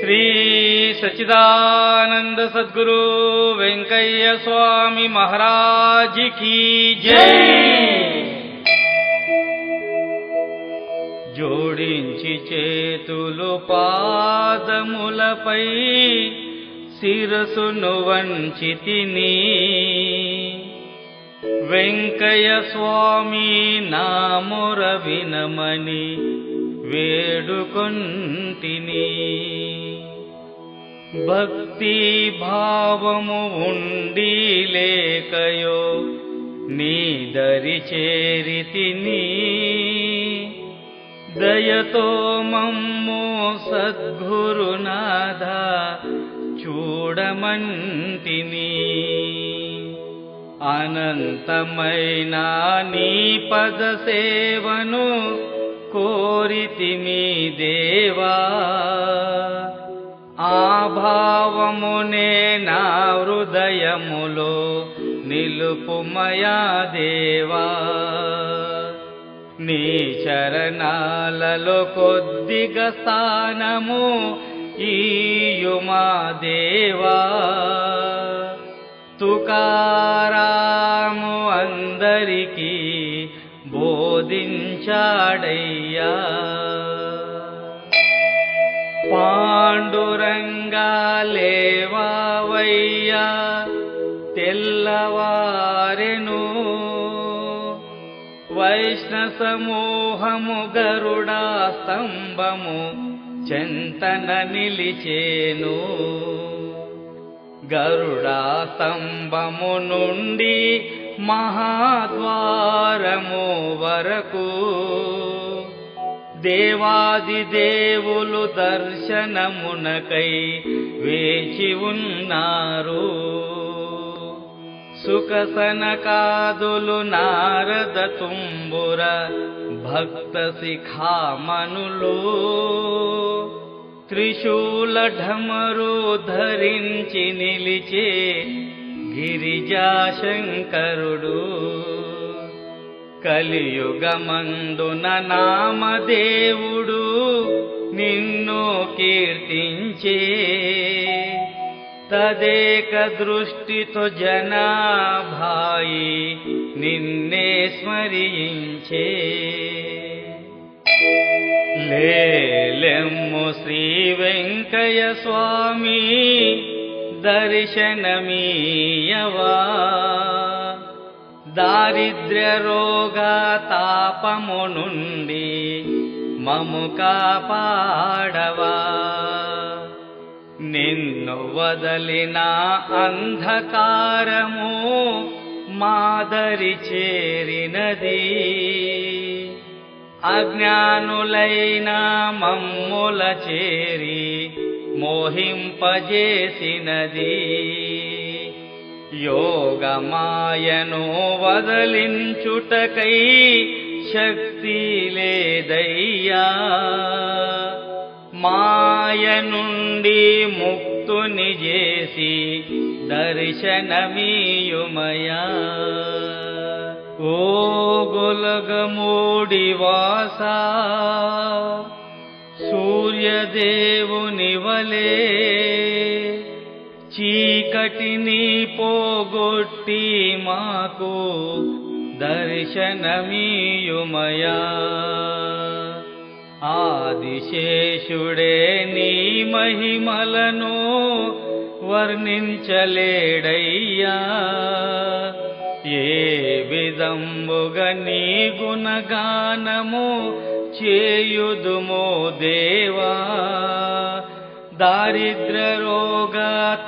श्री सच्चिदानंद सद्गुरु वेंकయ్య स्वामी महाराज की जय। జోడించి చేతులు పాదములపై శిరసును వంచితిని, వెంకయ్య స్వామి నా మొర వినమని వేడుకొంటిని। భక్తి భావము ఉండి లేకయో నీ దరి చేరితిని, దయతో మమ్ము సద్గురునాథ చూడమంటిని। అనంతమైన నీ పద సేవను కోరితిమి దేవా, ఆ భావమునే నా హృదయములో నిలుపుమయా దేవా। నీ చరణాలలో కొద్దిగా స్థానము ఈయుమా దేవా। తుకారాము అందరికీ బోధించాడయ్యా, పాండురంగా లేవావయ్యా తెల్లవారెను, వైష్ణవ సమూహము గరుడా స్తంభము చెంతన నిలిచేను। గరుడా స్తంభము నుండి మహాద్వారము వరకు దేవాది దేవులు దర్శనమునకై వేచి ఉన్నారు। సుఖ సనకాదులు నారద తుంబుర భక్త శిఖామణులు, త్రిశూల ఢమరు ధరించి నిలిచే గిరిజాశంకరుడు, కలియుగమందున నామదేవుడు నిన్ను కీర్తించే, తదేక దృష్టితో జనాభాయి నిన్నే స్మరించే। లేలెమ్ము శ్రీ వెంకయ్య స్వామి దర్శనమీయవా, దారిద్ర్య రోగ తాపము నుండి మము కాపాడవా। నిన్ను వదలిన అంధకారము మాదరి చేరినది, అజ్ఞానులైన మమ్ముల చేరి మోహింపజేసినది। యోగమాయను వదలించుటకై శక్తి లేదయ్యా, మాయ నుండి ముక్తుని చేసి దర్శనమీయుమయా। ఓ గొలగమూడి వాసా, సూర్యదేవుని వలే చీకటిని పోగొట్టి మాకు దర్శనమీయుమయా। ఆదిశేషుడే నీ మహిమలను వర్ణించలేడయ్యా, ఏ విధంబుగా నీ గుణగానము చేయుదుమో దేవా। దారిద్ర్య రోగ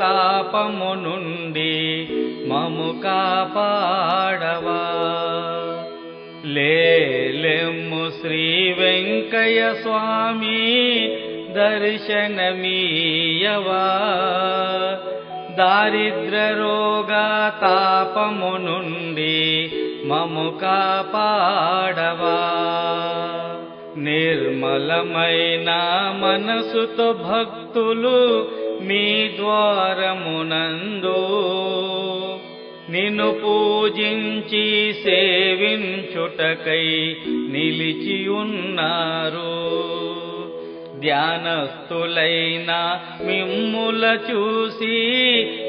తాపము నుండి మము కాపాడవా। లేలెమ్ము శ్రీ వెంకయ్య స్వామి దర్శనమీయవా, దారిద్ర్య రోగ తాపము నుండి మము కాపాడవా। నిర్మలమైన మనసుతో భక్తులు మీ ద్వారమునందు నిన్ను పూజించి సేవించుటకై నిలిచి ఉన్నారు। ధ్యానస్థులైన మిమ్ముల చూసి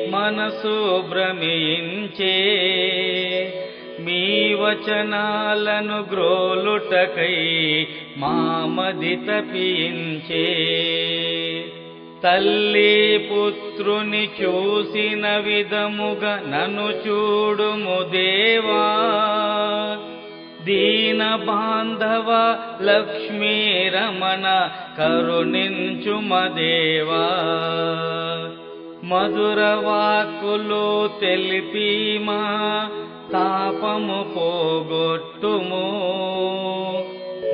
మనసు భ్రమించే, మీ వచనాలను గ్రోలుటకై మామది తపించే. తల్లి పుత్రుని చూసిన విధముగా నన్ను చూడుము దేవా, దీన బాంధవ లక్ష్మీ రమణ కరుణించుమదేవా. మధుర వాక్కులు తెలిపి మా తాపము పోగొట్టుము.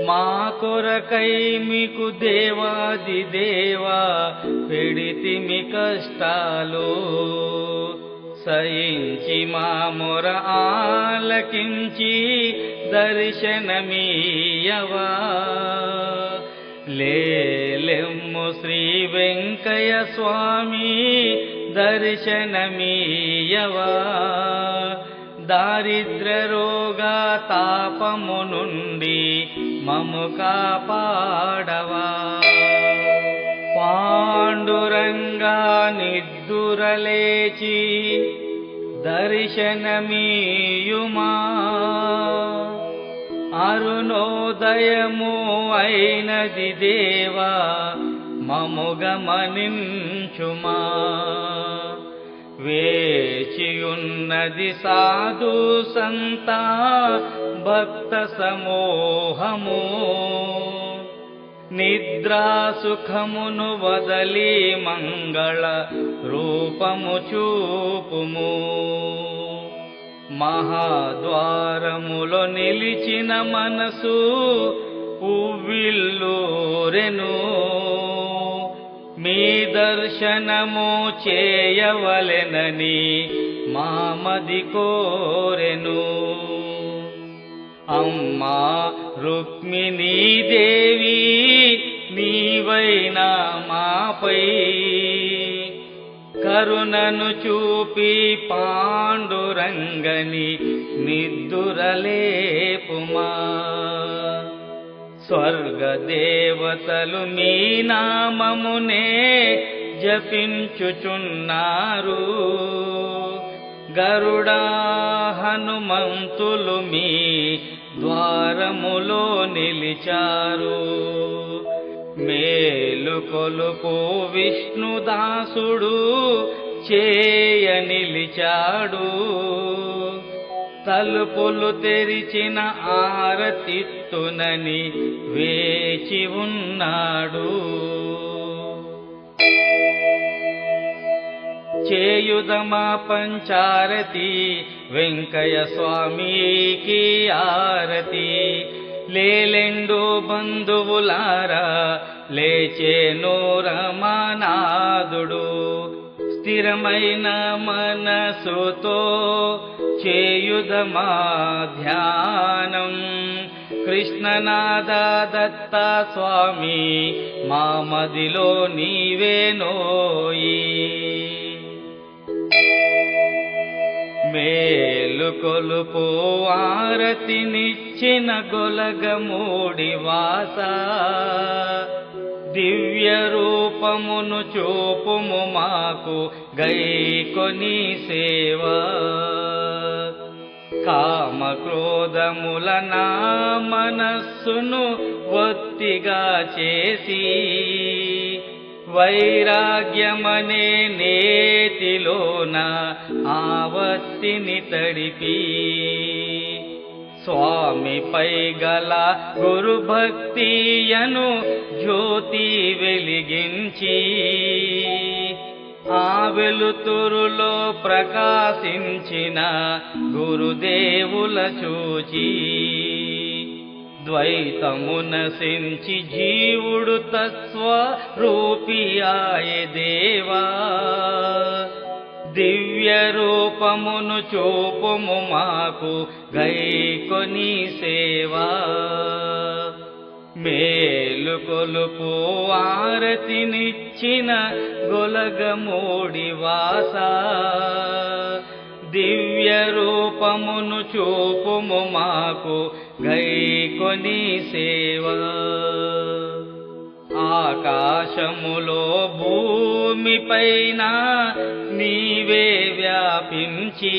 మా కొరకై మీకు దేవాది దేవా పెడితిమి కష్టాలు. సయించి మా మొర ఆలకించి దర్శనమీయవా. లేలెమ్ము శ్రీ వెంకయ్య స్వామి దర్శనమీయవా. దారిద్ర రోగ తాపము నుండి మము కాపాడవా. పాండురంగా నిద్దురలేచి దర్శనమీయుమా. అరుణోదయము అయినది దేవా మము గమనించుమా. వేచియున్నది సాధు సంత భక్త సమూహము. నిద్రా సుఖమును వదలి మంగళ రూపము చూపుము. మహాద్వారములో నిలిచిన మనసు ఉవ్విల్లూరెను. మీ దర్శనము చేయవలెనని మామది కోరెను. అమ్మా రుక్మిణీ దేవి నీవైనా మాపై కరుణను చూపి పాండురంగని నిద్దురలేపుమా. స్వర్గదేవతలు మీ నామమునే జపించుచున్నారు. గరుడా హనుమంతులు మీ ద్వారములో నిలిచారు. మేలుకొలుపు విష్ణుదాసుడు చేయ నిలిచాడు. తలుపులు తెరిచిన ఆరతిత్తునని వేచి ఉన్నాడు. చేయుదమా పంచారతి వెంకయ్య స్వామికి ఆరతి. లేలెండు బంధువులారా లేచేను రమనాథుడు. స్థిరమైన మనసుతో చేయుదమా ధ్యానం. కృష్ణనాథ దత్త స్వామి మా మదిలో నీవేనోయి. మేలుకొలుపు ఆరతినిచ్చిన గొలగమూడి వాస. దివ్య రూపమును చూపుము మాకు గైకొని సేవ. కామ క్రోధముల నా మనస్సును ఒత్తిగా చేసి వైరాగ్యమనే నేతిలోన ఆవత్తిని తడిపి. స్వామిపై గల గురుభక్తియను జ్యోతి వెలిగించి ఆ వెలుతురులో ప్రకాశించిన గురుదేవుల చూచి ద్వైతము నశించి జీవుడు తత్స్వరూపియాయే దేవా. దివ్య రూపమును చూపుము మాకు గైకొని సేవా. మేలుకొలుపు ఆరతినిచ్చిన గొలగమూడి వాస. దివ్య రూపమును చూపుము మాకు గైకొని సేవ. ఆకాశములో భూమిపైన నీవే వ్యాపించి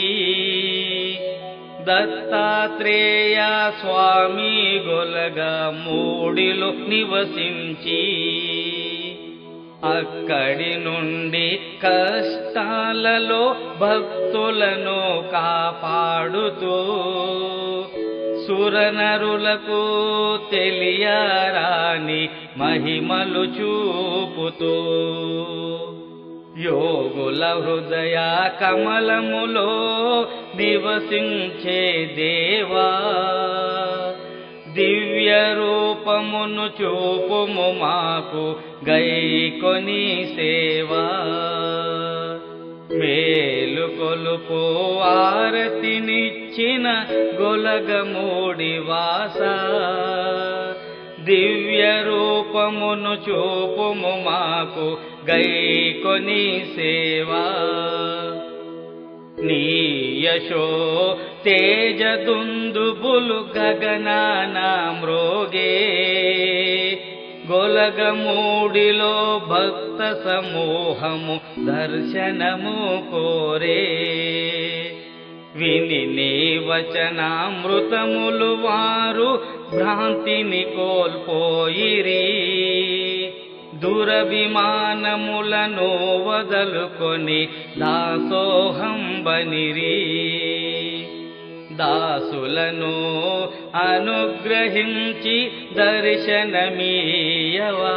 దత్తాత్రేయ స్వామి గొలగా మూడిలో నివసించి అక్కడి నుండి కష్టాలలో భక్తులను కాపాడుతూ సురనరులకు తెలియరాని మహిమలు చూపుతూ యోగుల హృదయ కమలములో నివసించే దేవా దివ్య రూపమును చూపుము మాకు గైకొని సేవా మేలుకొలుపు ఆరతినిచ్చిన గొలగమూడి వాస దివ్య రూపమును చూపుము మాకు గైకొని సేవా నీ యశో తేజదుందుబులు గగనాన మ్రోగే గొలగమూడిలో భక్త సమూహము దర్శనము కోరే విని నీ వచనామృతములు వారు భ్రాంతిని కోల్పోయిరి దురభిమానములను వదలుకొని దాసోహంబనిరి దాసులను అనుగ్రహించి దర్శనమీయవా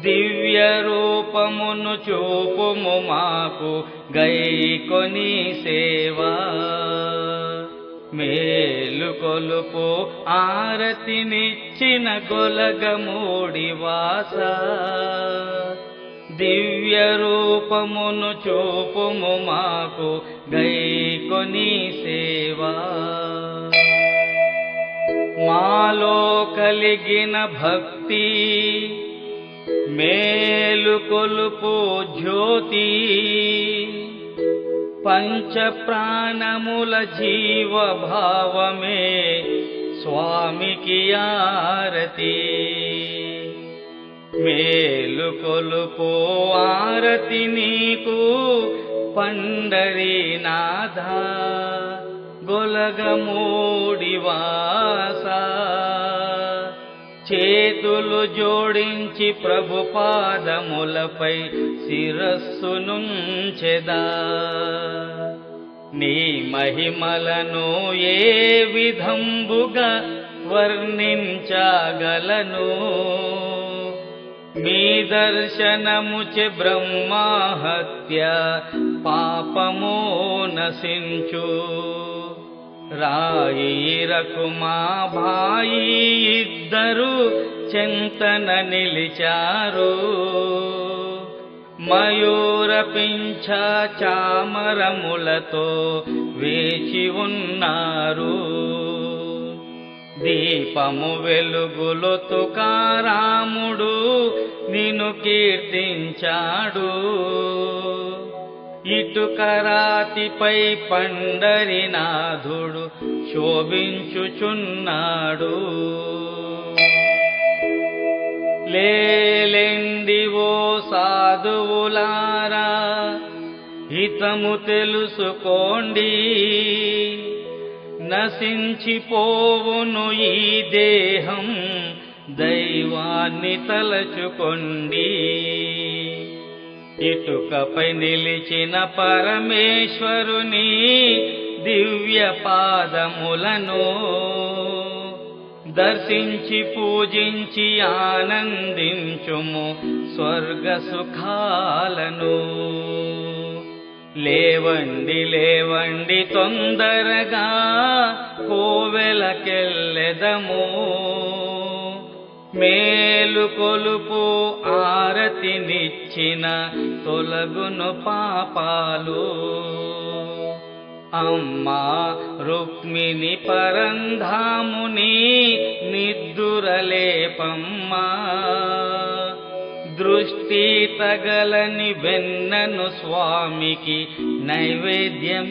దివ్య రూపమును చూపుము మాకు గైకొని సేవా మేలుకొలుపు ఆరతినిచ్చిన గొలగమూడి వాస దివ్య రూపమును చూపుము మాకు గైకొని సేవా మాలో కలిగిన భక్తి మేలుకొలుపు జ్యోతి పంచ ప్రాణముల జీవభావమే స్వామికి ఆరతి మేలుకొలుపు ఆరతి నీకు పండరీనాథ గొలగమూడి వాస చేతులు జోడించి ప్రభు పాదములపై శిరస్సునుంచెదా నీ మహిమలను ఏ విధంబుగా వర్ణించగలను మీ దర్శనముచే బ్రహ్మహత్య పాపము నశించు రాయిరకు మా భాయి ఇద్దరు చెంతన నిలిచారు మయూర పింఛ చామరములతో వేచి ఉన్నారు దీపము వెలుగులో తుకారాముడు నిన్ను కీర్తించాడు ఇటుక రాతిపై పండరినాథుడు శోభించుచున్నాడు లేలెండి ఓ సాధువులారా హితము తెలుసుకోండి నశించిపోవును ఈ దేహం దైవాన్ని తలచుకోండి ఇటుకపై నిలిచిన పరమేశ్వరుని దివ్య పాదములను దర్శించి పూజించి ఆనందించుము స్వర్గ సుఖాలను లేవండి లేవండి తొందరగా కోవెలకెళ్ళెదము మేలుకొలుపు ఆరతినిచ్చిన తొలగును పాపాలు అమ్మా రుక్మిణి పరంధాముని నిద్దురలేపమ్మా దృష్టి తగలని వెన్నను స్వామికి నైవేద్యమీయమ్మా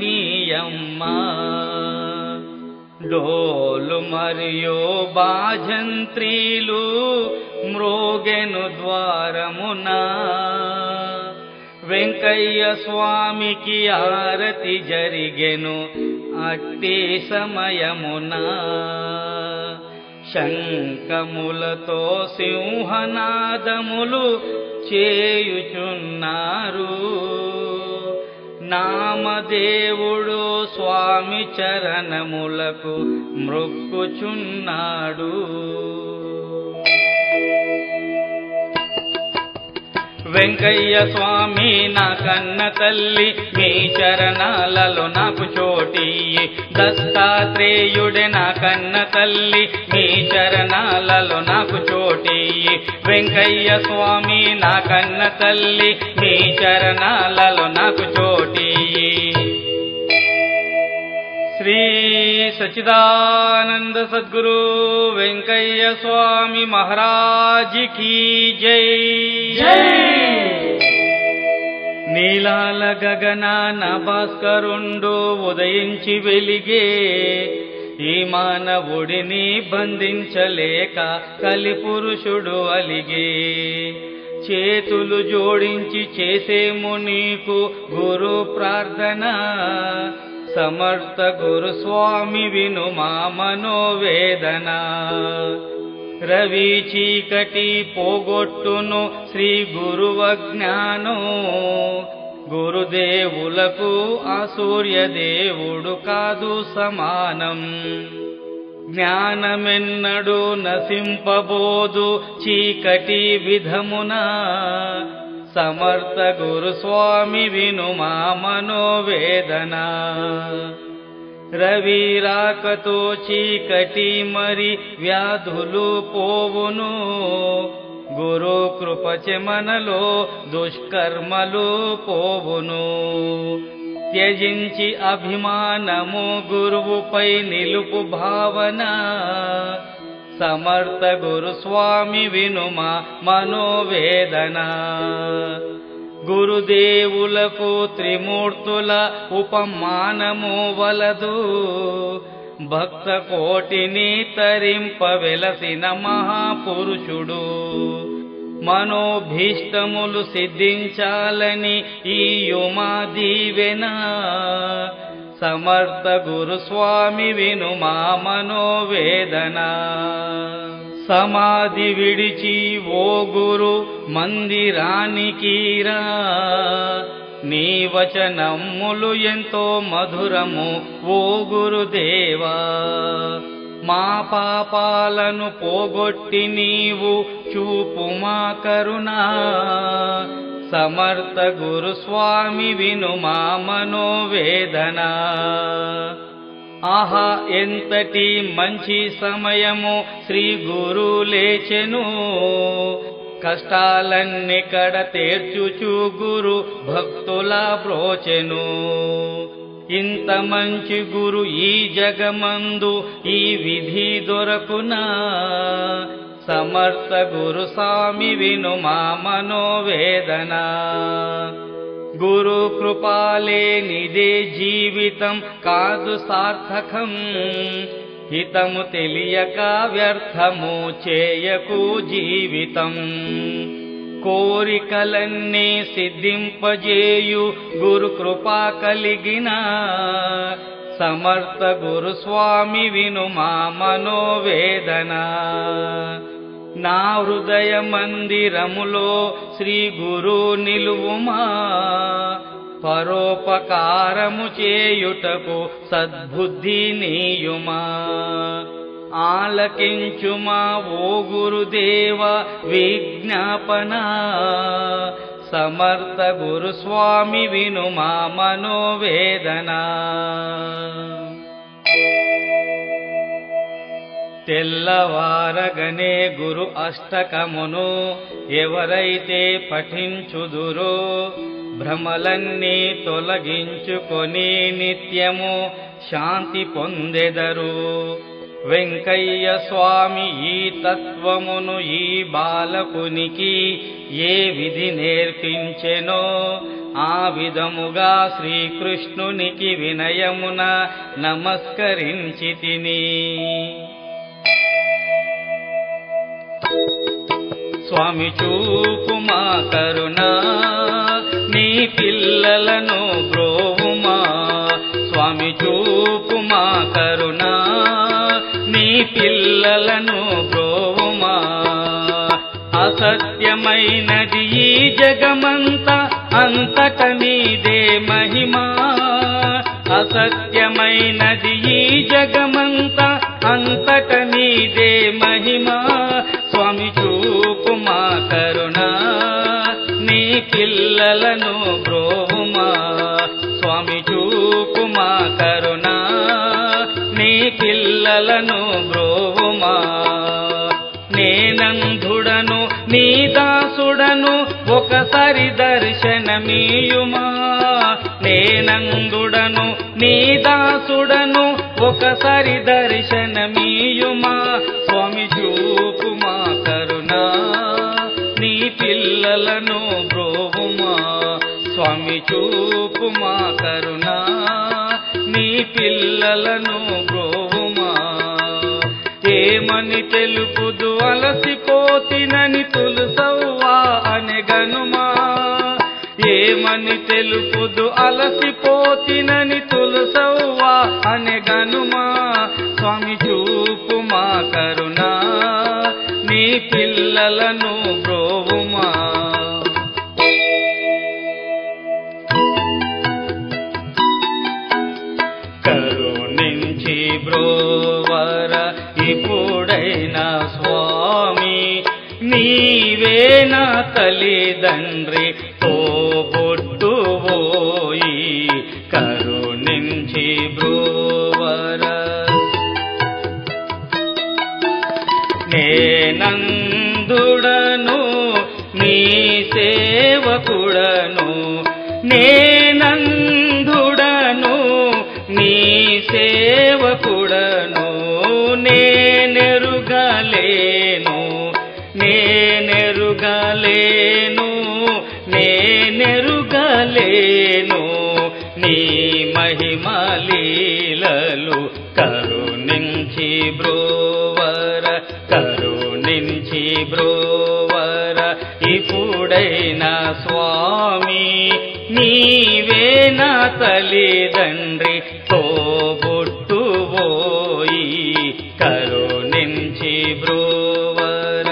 డోలు మరియు బాజంత్రీలు మ్రోగెను ద్వారమున, వెంకయ్య స్వామికి ఆరతి జరిగెను అట్టి సమయమున. శంఖములతో సింహనాదములు చేయుచున్నారు, నామదేవుడు స్వామి చరణములకు మ్రొక్కుచున్నాడు. వెంకయ్య స్వామి నా కన్న తల్లి, మీ చరణాలలో నాకు చోటియ్యి. దత్తాత్రేయుడే నా కన్న తల్లి, మీ చరణాలలో నాకు చోటియ్యి. వెంకయ్య స్వామి నా కన్న తల్లి, మీ చరణాలలో నాకు చోటియ్యి. శ్రీ సచ్చిదానంద సద్గురు వెంకయ్య స్వామి మహారాజ్ కీ జై. నీలాల గగనాన భాస్కరుండు ఉదయించి వెలిగే, ఈ మానవుడిని బంధించలేక కలిపురుషుడు అలిగే. చేతులు జోడించి చేసేము నీకు గురు ప్రార్థన, సమర్థ గురు స్వామి విను మా మనోవేదన. రవి చీకటి పోగొట్టును శ్రీ గురువ జ్ఞానం, గురుదేవులకు ఆ సూర్యదేవుడు కాదు సమానం. జ్ఞానమెన్నడు నశింపబోదు చీకటి విధమున, సమర్థ గురు స్వామి విను మా మనోవేదన. రవి రాకతో చీకటి మరి వ్యాధులు పోవును, గురు కృపచే మనలో దుష్కర్మలు పోవును. త్యజించి అభిమానము గురువుపై నిలుపు భావన, సమర్థ గురు స్వామి విను మా మనోవేదన. గురుదేవులకు త్రిమూర్తుల ఉపమానము వలదు, భక్త కోటిని తరింప వెలసిన మహాపురుషుడు. మనోభీష్టములు సిద్ధించాలని ఈ యుమా దీవెన, సమర్థ గురు స్వామి విను మా మనోవేదన. సమాధి విడిచి ఓ గురు మందిరానికి రా, నీ వచనములు ఎంతో మధురము ఓ గురుదేవా. మా పాపాలను పోగొట్టి నీవు చూపు మా కరుణా, సమర్థ గురు స్వామి విను మా మనోవేదన. ఆహా ఎంతటి మంచి సమయము శ్రీ గురు లేచెను, కష్టాలన్నీ కడ తీర్చుచు గురు భక్తుల బ్రోచెను. ఇంత మంచి గురు ఈ జగమందు ఈ విధి దొరకునా, సమర్థ గురు స్వామి విను మా మనోవేదన. గురు కృపాలేనిదే జీవితం కాదు సార్థకం, హితము తెలియక వ్యర్థము చేయకు జీవితం. కోరికలన్నీ సిద్ధింపజేయు గురు కృపా కలిగిన, సమర్థ గురు స్వామి విను మా మనోవేదన. నా హృదయ మందిరములో శ్రీ గురు నిలువుమా, పరోపకారము చేయుటకు సద్బుద్ధి నీయుమా. ఆలకించుమా ఓ గురుదేవ విజ్ఞాపన, సమర్థ గురు స్వామి విను మా మనోవేదన. తెల్లవారగనే గురు అష్టకమును ఎవరైతే పఠించుదురో, భ్రమలన్నీ తొలగించుకొని నిత్యము శాంతి పొందెదరు. వెంకయ్య స్వామి ఈ తత్వమును ఈ బాలకునికి ఏ విధి నేర్పించెనో, ఆ విధముగా శ్రీకృష్ణునికి వినయమున నమస్కరించి తిని. స్వామి చూపుమా కరుణ, నీ పిల్లలను బ్రోవుమా. స్వామి చూపుమా కరుణ, నీ పిల్లలను బ్రోవుమా. అసత్యమైనది ఈ జగమంత, అంతట నీదే మహిమా. అసత్యమైనది ఈ జగమంత, అంతట నీదే మహిమా. స్వామి చూపుమా కరుణ, నీ పిల్లలను బ్రోవుమా. స్వామి చూపుమా కరుణ, నీ పిల్లలను బ్రోవుమా. నేనంధుడను నీ దాసుడను, ఒకసారి దర్శనమీయుమా. నేనంధుడను నీ దాసుడను, ఒకసారి దర్శనమీయుమా. స్వామి చూపుమా కరుణ, నీ పిల్లలను బ్రోవుమా. స్వామి చూపుమా కరుణ, నీ పిల్లలను బ్రోవుమా. ఏమని తెలుపుదు అలసిపోతినని తులుసవ్వా అనెగనుమా. ఏమని తెలుపుదు అలసిపోతినని తులుసవ్వా అనెగనుమా. స్వామి చూపుమా కరుణ, నీ పిల్లలను బ్రోవుమా. కరుణించి బ్రోవర ఇప్పుడైనా స్వామి, నీవే నా తల్లిదండ్రి తోబుట్టువోయి. కరుణించి బ్రోవర నేనందుడను నీ సేవకుడను. నేనందుడను నీ సేవకుడను. నేనెరుగలేను నేనెరుగలేను నేనెరుగలేను నీ మహిమలీలలు. కరుణించి బ్రోవర, కరుణించి బ్రోవర ఇప్పుడైనా స్వామి, నీవే నా తల్లిదండ్రి తోబుట్టువోయి. కరుణించి బ్రోవర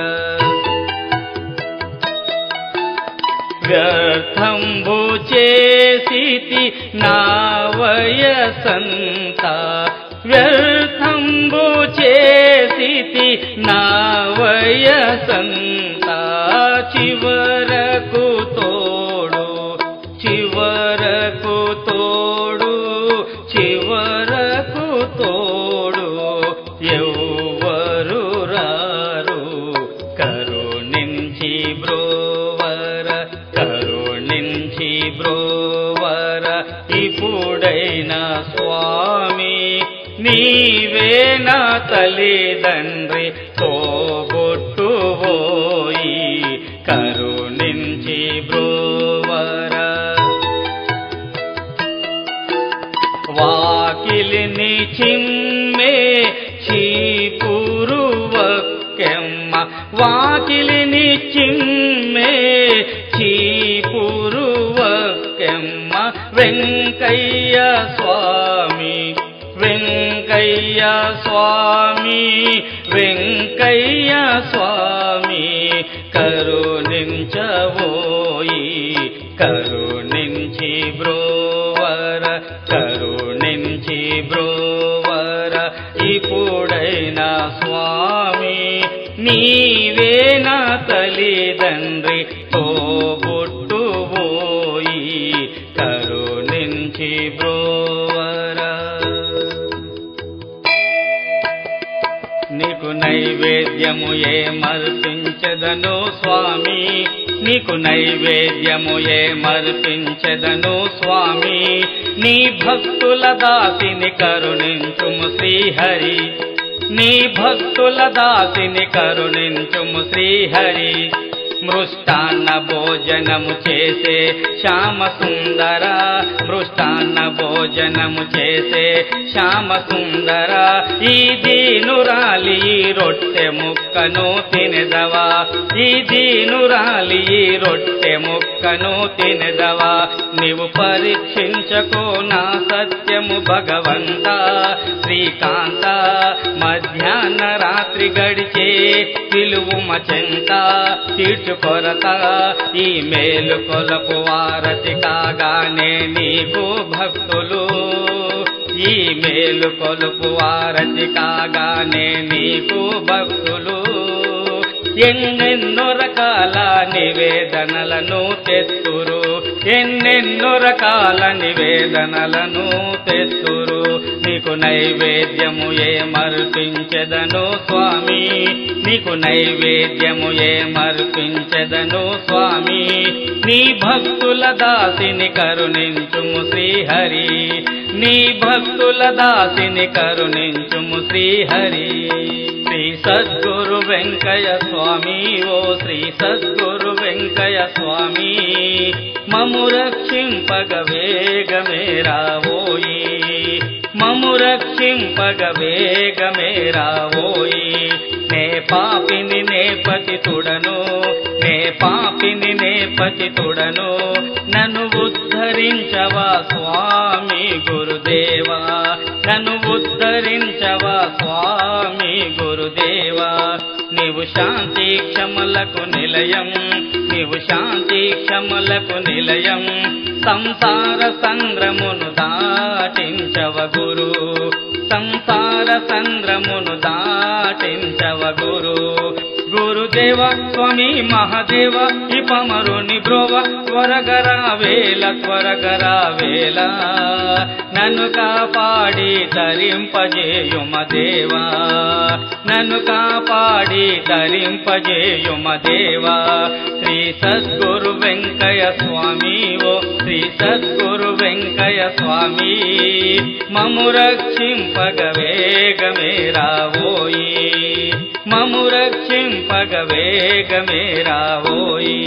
వ్యర్థంబు చేసితి నా వయసంతా. వ్యర్థంబు చేసితి నా వయసంతా. చివరకు తోడు, చివరకు తోడు, చివరకు తోడు ఎవ్వరు రారు. కరుణించి బ్రోవర, కరుణించి బ్రోవర ఇప్పుడైనా స్వామి, నీవే నా తల్లిదండ్రి తోబుట్టువోయి. కరుణించి బ్రోవర వాకిలిని చిమ్మే చీపురువక్కెమ్మ. వాకిలిని చిమ్మే చీపురువక్కెమ్మ. వెంకయ్య స్వామి, వెంకయ్య స్వామి, వెంకయ్య స్వామి కరుణించవోయి. కరుణించి బ్రోవర, కరుణించి బ్రోవర ఇప్పుడైనా స్వామి, నీవే నా తల్లిదండ్రి తోబుట్టువోయి. కరుణించి బ్రోవర నీకు నైవేద్యము ఏమర్పించెదను స్వామి, నీకు నైవేద్యము ఏమర్పించెదను స్వామి. నీ భక్తుల దాసిని కరుణించుము శ్రీహరి, నీ భక్తుల దాసిని కరుణించుము శ్రీహరి. మృష్టాన్న భోజనము చేసే శ్యామ సుందర, మృష్టాన్న భోజనము చేసే శ్యామ సుందర, ఈ దీనురాలి ఈ రొట్టె ముక్కను తినెదవా, ఈ దీనురాలి ఈ రొట్టె ముక్కను తినెదవా. నీవు పరీక్షించకో నా సత్యము భగవంత శ్రీకాంత, మధ్యాహ్న రాత్రి గడిచే పిలువుమ చెంత తీర్చుకొరత, ఈ మేలు కొలపు వారతి కాగానే నీకు భక్తులు, ఈ మేలు కొలుపు వారతి కాగానే నీకు భక్తులు. ఎన్నెన్నో రకాల నివేదనలను తెత్తురు, ఎన్నెన్నో రకాల నివేదనలను తెత్తురు. నీకు నైవేద్యము ఏమర్పించెదను స్వామి, నీకు నైవేద్యము ఏమర్పించెదను స్వామి. నీ భక్తుల దాసిని కరుణించుము శ్రీహరి, నీ భక్తుల దాసిని కరుణించుము శ్రీహరి. శ్రీ సద్గురు వెంకయ్య స్వామి, ఓ శ్రీ సద్గురు వెంకయ్య స్వామి, మము రక్షింపగ వేగమే రావోయి, మము రక్షింపగ వేగమే రావోయి. నే పాపిని నే పతితుడను, నే పాపిని నే పతితుడను, నన్ను ఉద్ధరించవా స్వామి గురుదేవా, నన్ను ఉద్ధరించవా స్వామి గురుదేవా. నీవు శాంతి క్షమలకు నిలయం, నీవు శాంతి క్షమలకు నిలయం, సంసార సంద్రమును దాటించవ గురు, సంసార సంద్రమును దాటించవ గురు. గురుదేవ స్వామి మహాదేవ ఈ పమరుని బ్రోవ, త్వరగరా వేల త్వరగరా వేల, నన్ను కాపాడి తరింపజేయుమ దేవా, నన్ను కాపాడి తరింపజేయుమ దేవా. శ్రీ సద్గురు వెంకయ్య స్వామి, ఓ శ్రీ సద్గురు వెంకయ్య స్వామి, మము రక్షింపగ వేగమే రావోయి, మము రక్షింపగ వేగమే రావోయి.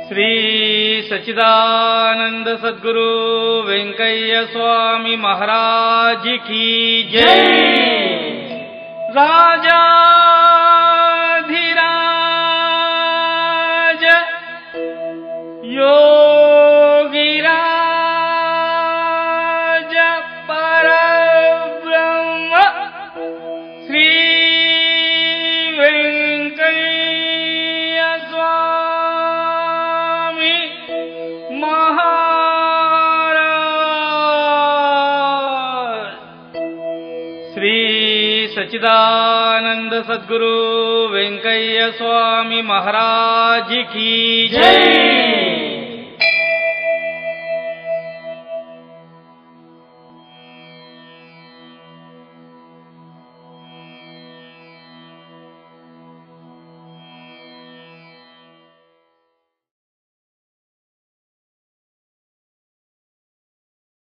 శ్రీ సచ్చిదానంద సద్గురు వెంకయ్య స్వామి మహారాజ్ की जय. రాజాధిరాజ యోగిరాజ పరబ్రహ్మ శ్రీ వెంకయ్య స్వామి మహారాజ్. శ్రీ సచ్చిదానంద సద్గురు వెంకయ్య స్వామి మహారాజ్ की जय.